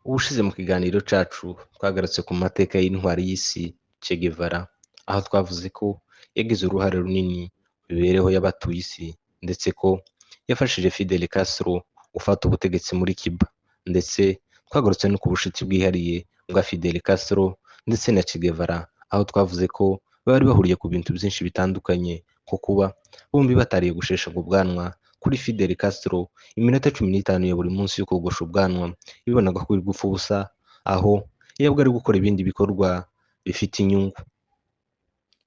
Ubushize mu kiganiro cacu twagarutse ku mateka y'intwari y'isi Che Guevara, aho twavuze ko yagize uruhare runini mu mibereho y'abatuye isi ndetse ko yafashije Fidel Castro gufata ubutegetsi muri Cuba, ndetse twagarutse no ku bucuti bwihariye bwa Fidel Castro ndetse na Che Guevara, aho twavuze ko bari bahuriye ku bintu byinshi bitandukanye, nko kuba bombi batariye gushesha ubwanwa. Kuri Fidel Castro iminota 15 ya buri munsi yo kogosha ubwanwa bibonaga ko uri gupfa ubusa, aho yabwo ari gukora ibindi bikorwa bifite inyungu.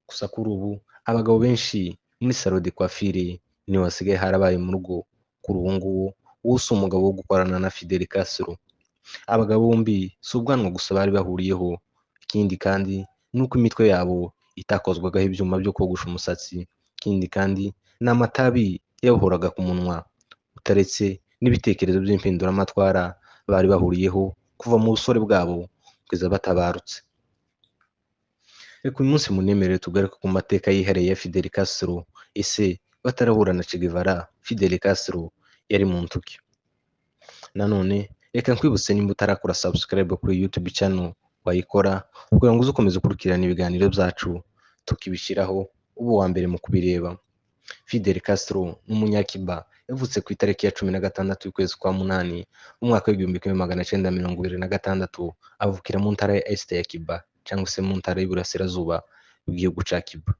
Gusa kuri ubu abagabo benshi muri salon de coiffure niho hasigaye harabaye mu rugo. Kuri ubu ngubu uwo si umugabo wo gukorana na Fidel Castro. Abagabo bombi si ubwanwa gusa bari bahuriyeho, ikindi kandi nuko imitwe yabo itakozwagaho ibyuma byo kogosha umusatsi, ikindi kandi n'amatabi yabohoraga ku munwa, utaretse n'ibitekerezo by'impinduramatwara bari bahuriyeho kuva mu busore bwabo kugeza batabarutse. Reka uyu munsi munemerere tugaruke ku mateka yihariye ya Fidel Castro. Ese batarahura na Che Guevara, Fidel Castro yari muntu ki? Nanone reka nkwibutse nimba utarakora subscribe kuri YouTube channel wayikora, kugira ngo ukomeze ukurikirana ibiganiro byacu tukibishyiraho ubu wa mbere mu kubireba. Fidel Castro ni umunyakiba, yavutse ku itariki ya 16 y'ukwezi kwa munani mu mwaka w'1926, avukira mu ntara ya Este ya Cuba, cyangwa se mu ntara y'Iburasirazuba bw'igihugu ca Cuba.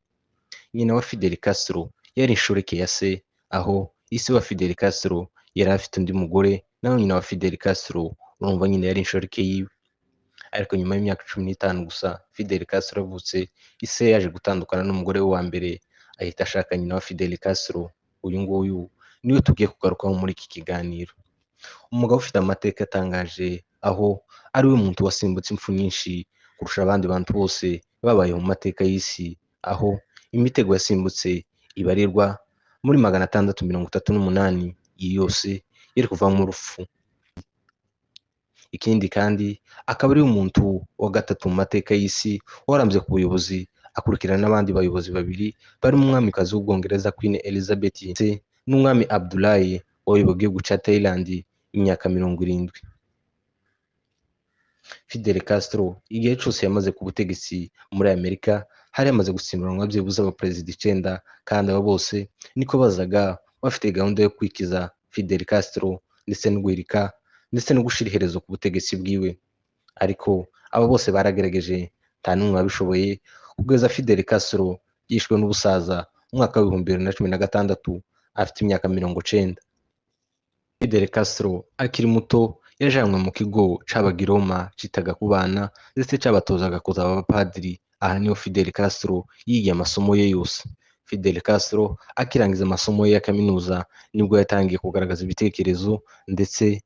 Nyina wa Fidel Castro yari inshoreke ya se, aho ise wa Fidel Castro yari afite undi mugore, naho nyina wa Fidel Castro urumva nyine yari inshoreke yiwe. Ariko nyuma y'imyaka 15 gusa Fidel Castro avutse, ise yaje gutandukana n'umugore we wa mbere, ahita ashaka nyina wa Fidel Castro. Uyu nguyu niwe tugiye kugarukaho muri iki kiganiro. Umugabo ufite amateka atangaje, aho ari we muntu wasimbutse impfu nyinshi kurusha abandi bantu bose babaye mu mateka y'isi, aho imitego yasimbutse ibarirwa muri 638, iyi yose yari kuva mu rupfu. Ikindi kandi akaba ari umuntu wa gatatu mu mateka y'isi warambye ku buyobozi, akurikirana n'abandi bayobozi babiri bari mu mwamikazi w'Ubwongereza Queen Elizabeth ndetse n'umwami Abdullahi wayoboye igihugu ca Thailand imyaka 70. Fidel Castro igihe cyose yamaze ku butegetsi muri Amerika hari yamaze gusimburanwa byibuze abaperezida 9, kandi abo bose niko bazaga bafite gahunda yo kwikiza Fidel Castro ndetse no guhirika ndetse no gushira iherezo ku butegetsi bwiwe. Ariko abo bose baragerageje, nta n'umwe wabishoboye, kugeza Fidel Castro yishwe n'ubusaza mu mwaka wa 2016 afite imyaka 90. Fidel Castro akiri muto yajanywe mu kigo c'abaga i Roma citaga ku bana ndetse cabatozaga kuzaba abapadiri. Aha niho Fidel Castro yigiye amasomo ye yose. Fidel Castro akirangiza amasomo ye ya kaminuza nibwo yatangiye kugaragaza ibitekerezo ndetse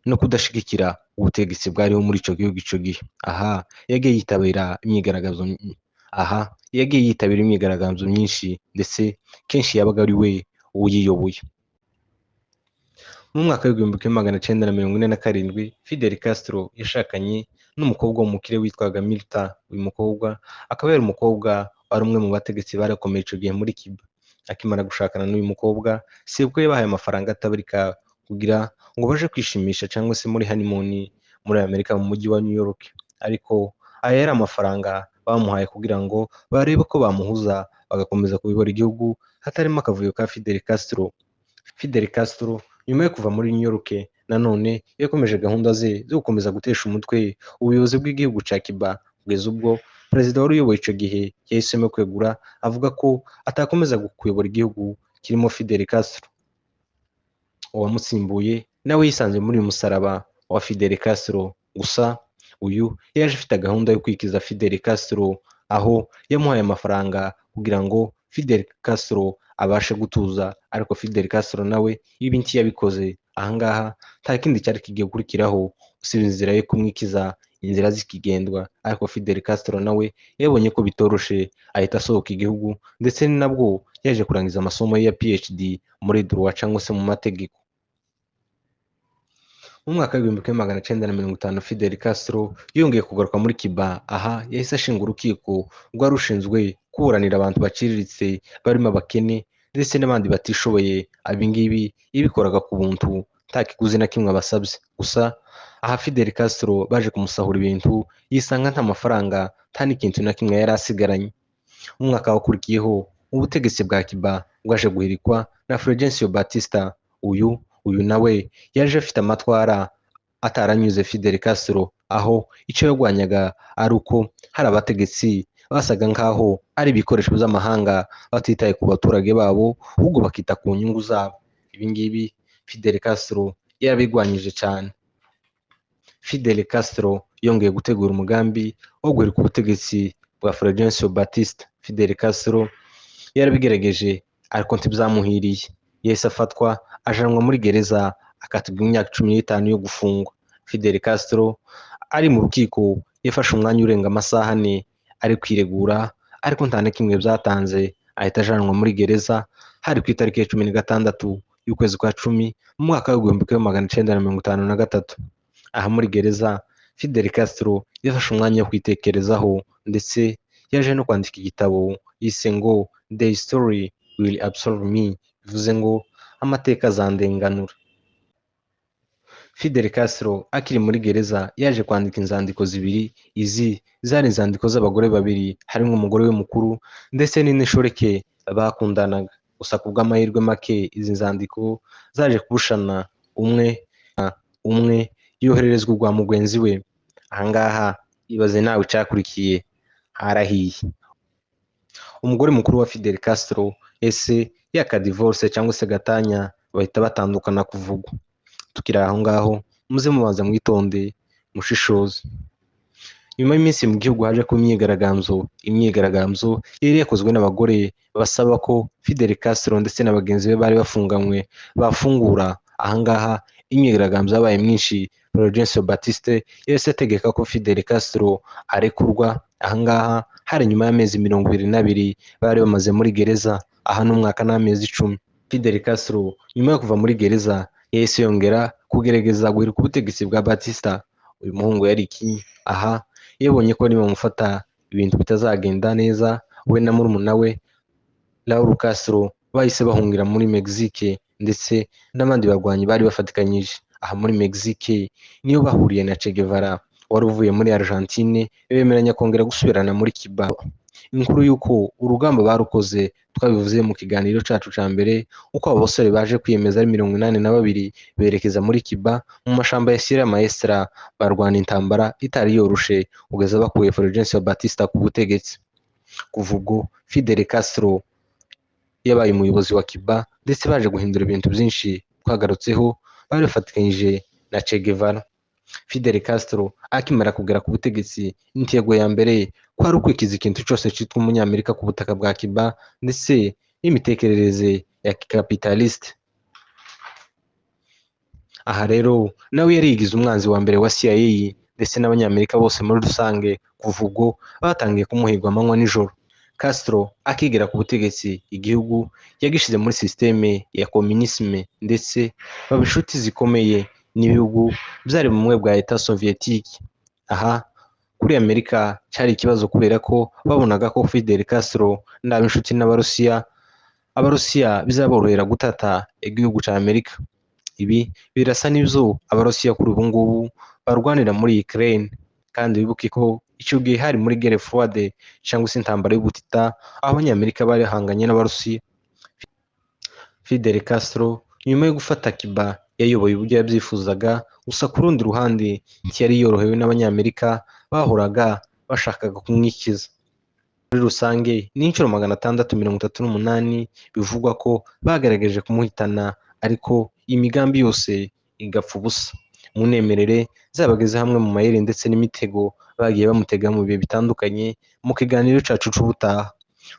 no kudashigikira ubutegetsi bwariho muri ico gihugu ico gihe. Aha yagiye yitabira imyigaragambyo myinshi, ndetse kenshi yabaga ari we uyiyoboye. Mu mwaka w'1947 Fidel Castro yashakanye n'umukobwa w'umukire witwaga Mirta. Uyu mukobwa akaba yari umukobwa wari umwe mu bategetsi barakomeye ico gihe muri Cuba. Akimara gushakana n'uyu mukobwa, sebwo yabahaye amafaranga atabarika kugira ngo baje kwishimisha cyangwa se muri honeymoon muri Amerika mu mujyi wa New York. Ariko aya yari amafaranga bamuhaye kugira ngo barebe ko bamuhuza bagakomeza kuyobora igihugu hatarimo akavuyo ka Fidel Castro. Fidel Castro nyuma yo kuva muri New York nanone yakomeje gahunda ze zo gukomeza gutesha umutwe ubuyobozi bw'igihugu ca Cuba, kugeza ubwo perezida wari uyoboye ico gihe yahisemo kwegura, avuga ko atakomeza kuyobora igihugu kirimo Fidel Castro. Uwamusimbuye nawe yisanze muri uyu musaraba wa Fidel Castro, gusa uyu yaje afite gahunda yo kwikiza Fidel Castro, aho yamuhaye amafaranga kugira ngo Fidel Castro abashe gutuza. Ariko Fidel Castro nawe ibi nti yabikoze. Ahangaha nta kindi cyari kigiye gukurikiraho usibye inzira yo kumwikiza, inzira zikigendwa. Ariko Fidel Castro nawe yabonye ko bitoroshe, ahita asohoka igihugu, ndetse ni nabwo yaje kurangiza amasomo ye ya PhD muri droit cyangwa se mu mategeko. Mu mwaka w'1950 Fidel Castro yongeye kugaruka muri Cuba. Aha yahise ashinga urukiko rwari rushinzwe kuburanira abantu baciriritse barimo abakene ndetse n'abandi batishoboye. Abingibi yabikoraga ku buntu, nta kiguzi na kimwe abasabye. Gusa aha Fidel Castro baje kumusahura ibintu yisanga nta mafaranga nta n'ikintu na kimwe yari asigaranye. Umwaka wakurikiyeho ubutegetsi bwa Cuba bwaje guhirikwa na Fulgencio Batista. Uyu nawe yaje afite amatwara ataranyuze Fidel Castro, aho icyo yarwanyaga ari uko hari abategetsi basaga nkaho ari ibikoresho by'amahanga batitaye ku baturage babo, ahubwo bakita ku nyungu zabo. Ibi ngibi Fidel Castro yarabigwanyije cyane. Fidel Castro yongeye gutegura umugambi wo guhirika ubutegetsi bwa Fulgencio Batista. Fidel Castro yarabigerageje ariko ntibyamuhiriye, yahise afatwa ajanwa muri gereza akatirwa imyaka 15 yo gufungwa. Fidel Castro ari mu rukiko yafashe umwanya urenga amasaha 4 ari kwiregura, ariko nta na kimwe byatanze, ahita ajanwa muri gereza hari ku itariki ya 16 y'ukwezi kwa 10 mu mwaka w'1953. aha muri gereza Fidel Castro yafashe umwanya wo kwitekerezaho, ndetse yaje no kwandika igitabo yise ngo The Story Will Absolve Me, bivuze ngo amateka azandenganura. Fidel Castro akiri muri gereza yaje kwandika inzandiko zibiri. Izi zari inzandiko z'abagore babiri, harimo umugore we mukuru ndetse n'inshoreke bakundanaga. Gusa ku bw'amahirwe make izi nzandiko zaje kubushana, umwe yohererezwa urwa mugenzi we. Ahangaha ibaze nawe icyakurikiye, harahiye. Umugore mukuru wa Fidel Castro ese yaka divorce cyangwa se gatanya, bahita batandukana kuvugwa. Tukiri aho ngaho muze mubanza mwitonde mushishoze. Nyuma y'iminsi mu gihugu haje ku imyigaragambyo yari yakozwe n'abagore basaba ko Fidel Castro ndetse na bagenzi be bari bafunganywe bafungura. Ahangaha imyigaragambyo yabaye myinshi. Fulgencio Batista yahise ategeka ko Fidel Castro arekurwa. Ahangaha hari nyuma y'amezi 22 bari bamaze muri gereza, aha n'umwaka n'amezi 10. Fidel Castro nyuma yo kuva muri gereza yahise yongera kugerageza guhirika ubutegetsi bwa Batista. Uyu muhungu yari iki? Aha yabonye ko nibamufata ibintu bitazagenda neza, we na murumuna we Raul Castro bahise bahungira muri Mexique, ndetse n'abandi barwanyi bari bafatikanyije. Aha muri Mexique niyo bahuriye na Che Guevara wari uvuye muri Argentine, bemeranya kongera gusubirana muri Cuba. Inkuru y'uko urugamba barukoze twabivuze mu kiganiro cyacu cya mbere, uko abo basore baje kwiyemeza ari 82 berekeza muri Cuba mu mashamba ya Sierra Maestra, barwana intambara itari yorushe kugeza bakuye Fulgencio Batista ku butegetsi. Kuva ubwo Fidel Castro yabaye umuyobozi wa Cuba, ndetse baje guhindura ibintu byinshi twagarutseho bari bafatikanyije na Che Guevara. Fidel Castro akimara kugera ku butegetsi, intego ya mbere kwari ukwikiza ikintu cyose cyitwa umunyamerika ku butaka bwa Cuba, ndetse n'imitekerereze ya capitaliste. Aha rero nawe yarigize umwanzi wa mbere wa CIA ndetse n'abanyamerika bose muri rusange. Kuva ubwo batangiye kumuhigwa amanywa nijoro. Castro akigera ku butegetsi, igihugu yagishize muri systeme ya communisme, ndetse baba inshuti zikomeye n'ibihugu byari mu mwe bwa Etat Soviétique. Aha kuri Amerika cyari ikibazo kubera ko babonaga ko Fidel Castro ndaba inshuti Abarusiya bizaborohera gutata igihugu cya Amerika. Ibi birasa n'ibyo Abarusiya kuri ubu ngubu barwanira muri Ukraine, kandi wibuke ko icyo gihe hari muri guerre froide cyangwa se intambara y'ubutita, aho abanyamerika bari hanganye n'Abarusiya. Fidel Castro nyuma yo gufata Cuba yayoboye uburyo yabyifuzaga, gusa ku rundi ruhande ntiyari yorohewe n'abanyamerika bahoraga bashakaga kumwikiza. Muri rusange ni inshuro 638 bivugwa ko bagerageje kumuhitana, ariko imigambi yose igapfa ubusa. Munemerere zabageze hamwe mu mayeri ndetse n'imitego bagiye bamutega mu bihe bitandukanye mu kiganiro cyacu c'ubutaha.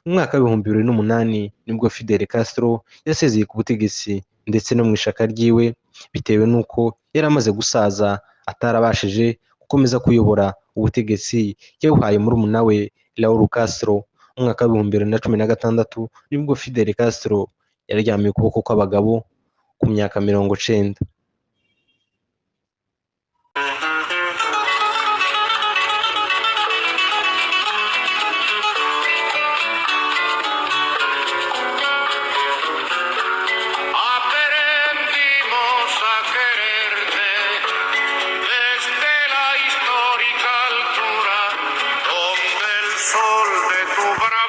Mu mwaka wa 2008 nibwo Fidel Castro yasezeye ku butegetsi ndetse no mu ishaka ryiwe, bitewe n'uko yari amaze gusaza atarabashije gukomeza kuyobora ubutegetsi. Yawuhaye murumuna we Raul Castro. Mu mwaka wa 2016 nibwo Fidel Castro yaryamiye ukuboko kw'abagabo ku myaka 90. sol de tu brazo.